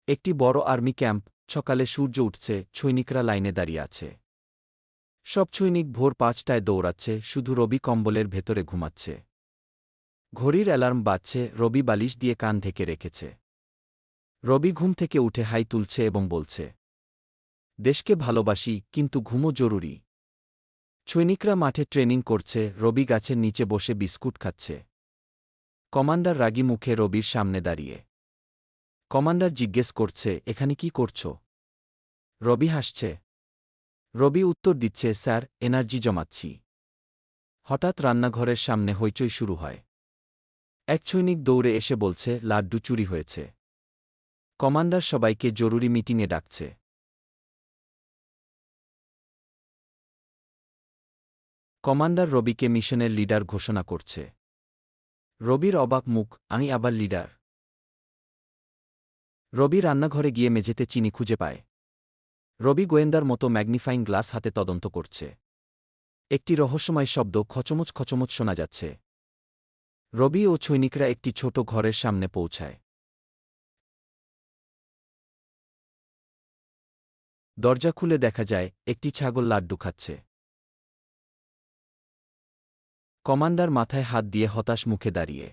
একটি বড় army camp, সকালে সূর্য উঠছে, সৈনিকরা লাইনে দাঁড়িয়ে আছে। সব সৈনিক ভোর ৫টায় দৌড়াচ্ছে, শুধু রবি কম্বলের ভেতরে ঘুমাচ্ছে। ঘড়ির অ্যালার্ম বাজছে, রবি বালিশ দিয়ে কান ঢেকে রেখেছে। রবি ঘুম থেকে উঠে হাই তুলছে এবং বলছে, দেশকে ভালোবাসি, কিন্তু ঘুমও জরুরি। সৈনিকরা মাঠে ট্রেনিং করছে, রবি গাছের নিচে বসে বিস্কুট খাচ্ছে। কমান্ডার রাগী মুখে রবির সামনে দাঁড়িয়ে। কমান্ডার জিজ্ঞেস করছে, এখানে কি করছ? রবি হাসছে। রবি উত্তর দিচ্ছে, স্যার, এনার্জি জমাচ্ছি। হঠাৎ রান্নাঘরের সামনে হইচই শুরু হয়। এক সৈনিক দৌড়ে এসে বলছে, লাড্ডু চুরি হয়েছে। কমান্ডার সবাইকে জরুরি মিটিংয়ে ডাকছে। কমান্ডার রবিকে মিশনের লিডার ঘোষণা করছে। রবির অবাক মুখ, আমি আবার লিডার? রবি রান্নাঘরে গিয়ে মেঝেতে চিনি খুঁজে পায়। রবি গোয়েন্দার মতো ম্যাগনিফাইং গ্লাস হাতে তদন্ত করছে। একটি রহস্যময় শব্দ খচমচ খচমচ শোনা যাচ্ছে। রবি ও সৈনিকরা একটি ছোট ঘরের সামনে পৌঁছায়। দরজা খুলে দেখা যায়, একটি ছাগল লাড্ডু খাচ্ছে। কমান্ডার মাথায় হাত দিয়ে হতাশ মুখে দাঁড়িয়ে।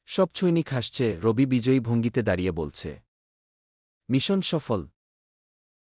সব সৈনিক হাসছে, রবি বিজয়ী ভঙ্গিতে দাঁড়িয়ে বলছে, মিশন সফল।